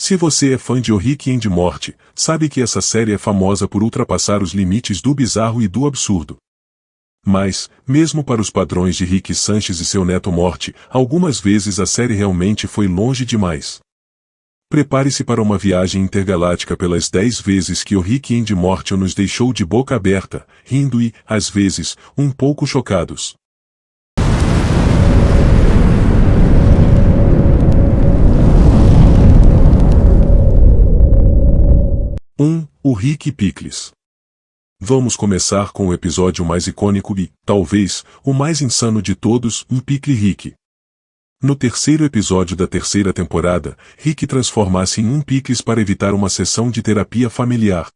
Se você é fã de O Rick and Morty, sabe que essa série é famosa por ultrapassar os limites do bizarro e do absurdo. Mas, mesmo para os padrões de Rick Sanchez e seu neto Morty, algumas vezes a série realmente foi longe demais. Prepare-se para uma viagem intergaláctica pelas 10 vezes que o Rick and Morty nos deixou de boca aberta, rindo e, às vezes, um pouco chocados. O Rick Pickles. Vamos começar com o episódio mais icônico e, talvez, o mais insano de todos, o Pickle Rick. No terceiro episódio da terceira temporada, Rick transforma-se em um Pickles para evitar uma sessão de terapia familiar.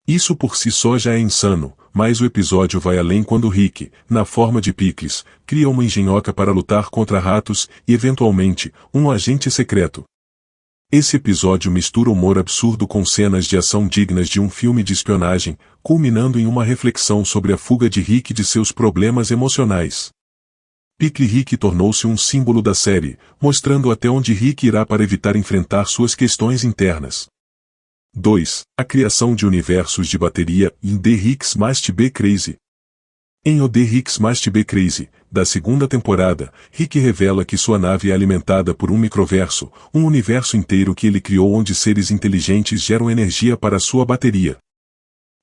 Isso por si só já é insano, mas o episódio vai além quando Rick, na forma de Pickles, cria uma engenhoca para lutar contra ratos e, eventualmente, um agente secreto. Esse episódio mistura humor absurdo com cenas de ação dignas de um filme de espionagem, culminando em uma reflexão sobre a fuga de Rick de seus problemas emocionais. Pickle Rick tornou-se um símbolo da série, mostrando até onde Rick irá para evitar enfrentar suas questões internas. 2. A criação de universos de bateria em The Ricks Must Be Crazy. Em O The Ricks Must Be Crazy, da segunda temporada, Rick revela que sua nave é alimentada por um microverso, um universo inteiro que ele criou onde seres inteligentes geram energia para sua bateria.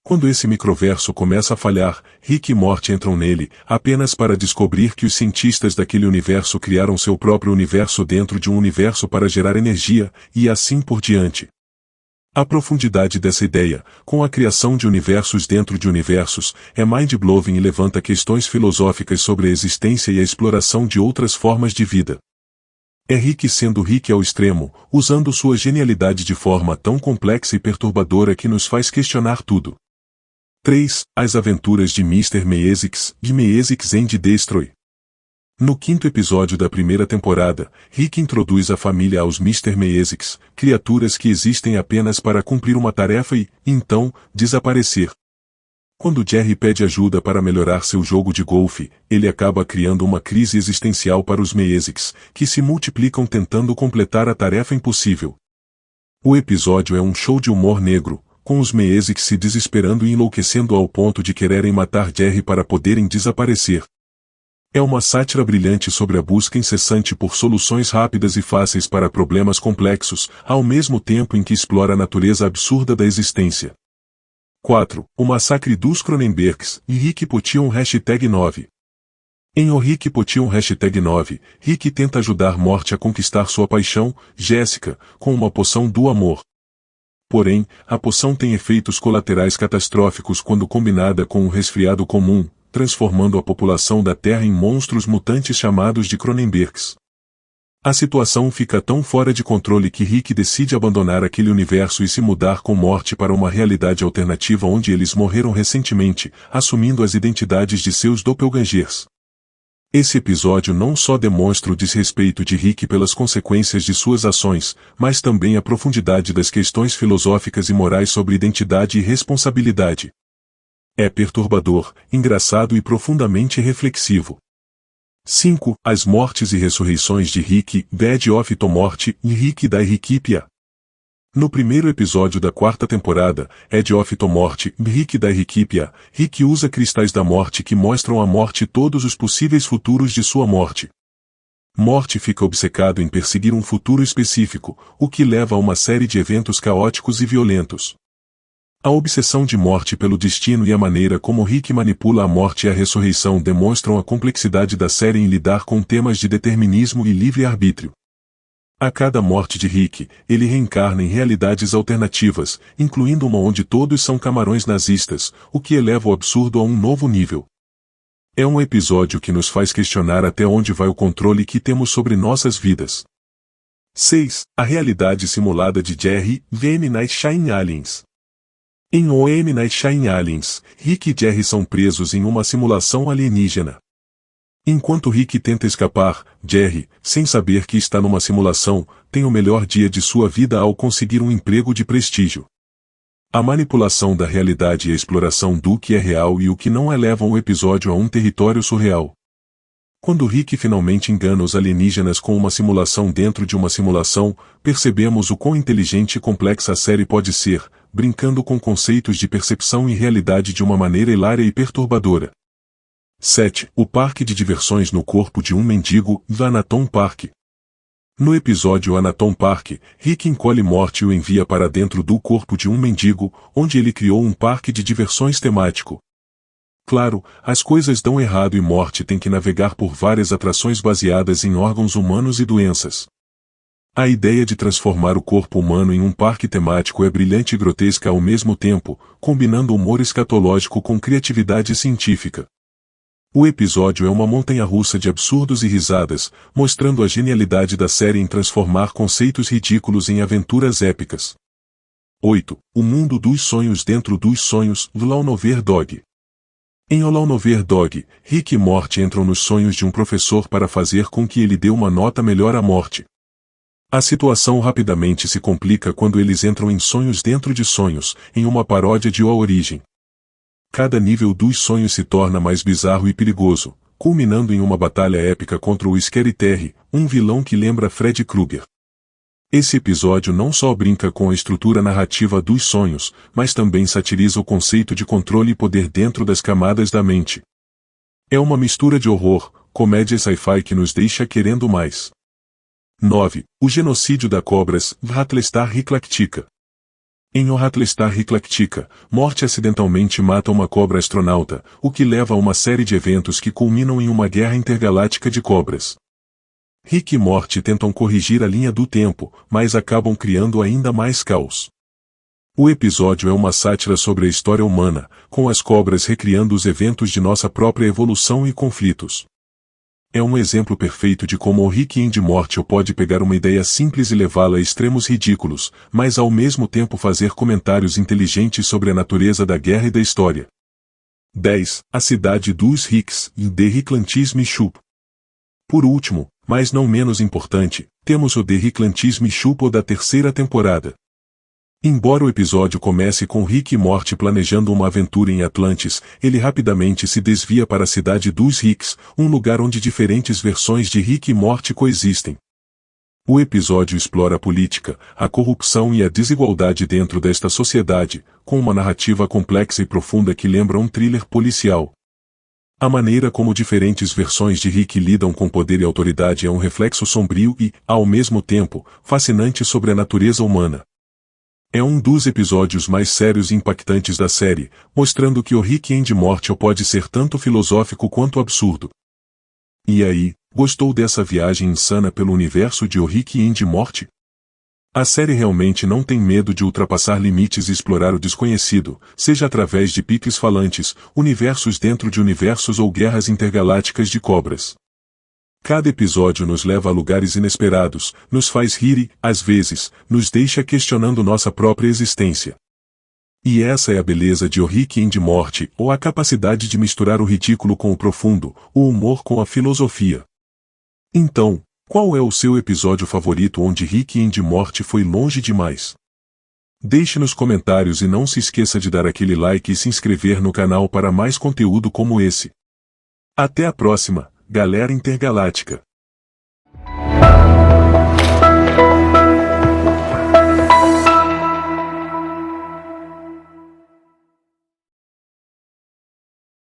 Quando esse microverso começa a falhar, Rick e Morty entram nele, apenas para descobrir que os cientistas daquele universo criaram seu próprio universo dentro de um universo para gerar energia, e assim por diante. A profundidade dessa ideia, com a criação de universos dentro de universos, é mind-blowing e levanta questões filosóficas sobre a existência e a exploração de outras formas de vida. É Rick sendo Rick ao extremo, usando sua genialidade de forma tão complexa e perturbadora que nos faz questionar tudo. 3. As aventuras de Mr. Meeseeks, de Meeseeks and Destroy. No quinto episódio da primeira temporada, Rick introduz a família aos Mr. Meeseeks, criaturas que existem apenas para cumprir uma tarefa e, então, desaparecer. Quando Jerry pede ajuda para melhorar seu jogo de golfe, ele acaba criando uma crise existencial para os Meeseeks, que se multiplicam tentando completar a tarefa impossível. O episódio é um show de humor negro, com os Meeseeks se desesperando e enlouquecendo ao ponto de quererem matar Jerry para poderem desaparecer. É uma sátira brilhante sobre a busca incessante por soluções rápidas e fáceis para problemas complexos, ao mesmo tempo em que explora a natureza absurda da existência. 4. O Massacre dos Cronenbergs, e Rick Potion #9. Em O Rick Potion #9, Rick tenta ajudar Morty a conquistar sua paixão, Jessica, com uma poção do amor. Porém, a poção tem efeitos colaterais catastróficos quando combinada com um resfriado comum, transformando a população da Terra em monstros mutantes chamados de Cronenbergs. A situação fica tão fora de controle que Rick decide abandonar aquele universo e se mudar com Morty para uma realidade alternativa onde eles morreram recentemente, assumindo as identidades de seus doppelgangers. Esse episódio não só demonstra o desrespeito de Rick pelas consequências de suas ações, mas também a profundidade das questões filosóficas e morais sobre identidade e responsabilidade. É perturbador, engraçado e profundamente reflexivo. 5. As mortes e ressurreições de Rick, Bad of Tomorty, e Rick da Rickipia. No primeiro episódio da quarta temporada, Edge of Tomorty, Rick da Rickipia, Rick usa cristais da morte que mostram a morte todos os possíveis futuros de sua morte. Morty fica obcecado em perseguir um futuro específico, o que leva a uma série de eventos caóticos e violentos. A obsessão de Morty pelo destino e a maneira como Rick manipula a morte e a ressurreição demonstram a complexidade da série em lidar com temas de determinismo e livre-arbítrio. A cada morte de Rick, ele reencarna em realidades alternativas, incluindo uma onde todos são camarões nazistas, o que eleva o absurdo a um novo nível. É um episódio que nos faz questionar até onde vai o controle que temos sobre nossas vidas. 6. A realidade simulada de Jerry, M. Night Shyamalan. Em O M. Night Shyamalan, Rick e Jerry são presos em uma simulação alienígena. Enquanto Rick tenta escapar, Jerry, sem saber que está numa simulação, tem o melhor dia de sua vida ao conseguir um emprego de prestígio. A manipulação da realidade e a exploração do que é real e o que não levam o episódio a um território surreal. Quando Rick finalmente engana os alienígenas com uma simulação dentro de uma simulação, percebemos o quão inteligente e complexa a série pode ser, brincando com conceitos de percepção e realidade de uma maneira hilária e perturbadora. 7. O parque de diversões no corpo de um mendigo, Anatom Park. No episódio Anatom Park, Rick encolhe Morty e o envia para dentro do corpo de um mendigo, onde ele criou um parque de diversões temático. Claro, as coisas dão errado e Morty tem que navegar por várias atrações baseadas em órgãos humanos e doenças. A ideia de transformar o corpo humano em um parque temático é brilhante e grotesca ao mesmo tempo, combinando humor escatológico com criatividade científica. O episódio é uma montanha-russa de absurdos e risadas, mostrando a genialidade da série em transformar conceitos ridículos em aventuras épicas. 8. O mundo dos sonhos dentro dos sonhos, Lawnover Dog. Em Lawnover Dog, Rick e Morty entram nos sonhos de um professor para fazer com que ele dê uma nota melhor a Morty. A situação rapidamente se complica quando eles entram em sonhos dentro de sonhos, em uma paródia de A Origem. Cada nível dos sonhos se torna mais bizarro e perigoso, culminando em uma batalha épica contra o Scary Terry, um vilão que lembra Freddy Krueger. Esse episódio não só brinca com a estrutura narrativa dos sonhos, mas também satiriza o conceito de controle e poder dentro das camadas da mente. É uma mistura de horror, comédia e sci-fi que nos deixa querendo mais. 9. O genocídio da cobras, Battlestar Galactica. Em Battlestar Galactica, Morty acidentalmente mata uma cobra astronauta, o que leva a uma série de eventos que culminam em uma guerra intergaláctica de cobras. Rick e Morty tentam corrigir a linha do tempo, mas acabam criando ainda mais caos. O episódio é uma sátira sobre a história humana, com as cobras recriando os eventos de nossa própria evolução e conflitos. É um exemplo perfeito de como o Rick and Morty pode pegar uma ideia simples e levá-la a extremos ridículos, mas ao mesmo tempo fazer comentários inteligentes sobre a natureza da guerra e da história. 10. A cidade dos Ricks, The Ricklantism Shop. Por último, mas não menos importante, temos o The Ricklantism Shop da terceira temporada. Embora o episódio comece com Rick e Morty planejando uma aventura em Atlantis, ele rapidamente se desvia para a cidade dos Ricks, um lugar onde diferentes versões de Rick e Morty coexistem. O episódio explora a política, a corrupção e a desigualdade dentro desta sociedade, com uma narrativa complexa e profunda que lembra um thriller policial. A maneira como diferentes versões de Rick lidam com poder e autoridade é um reflexo sombrio e, ao mesmo tempo, fascinante sobre a natureza humana. É um dos episódios mais sérios e impactantes da série, mostrando que o Rick and Morty pode ser tanto filosófico quanto absurdo. E aí, gostou dessa viagem insana pelo universo de O Rick and Morty? A série realmente não tem medo de ultrapassar limites e explorar o desconhecido, seja através de piques falantes, universos dentro de universos ou guerras intergalácticas de cobras. Cada episódio nos leva a lugares inesperados, nos faz rir e, às vezes, nos deixa questionando nossa própria existência. E essa é a beleza de O Rick and Morty, ou a capacidade de misturar o ridículo com o profundo, o humor com a filosofia. Então, qual é o seu episódio favorito onde Rick and Morty foi longe demais? Deixe nos comentários e não se esqueça de dar aquele like e se inscrever no canal para mais conteúdo como esse. Até a próxima, galera intergaláctica!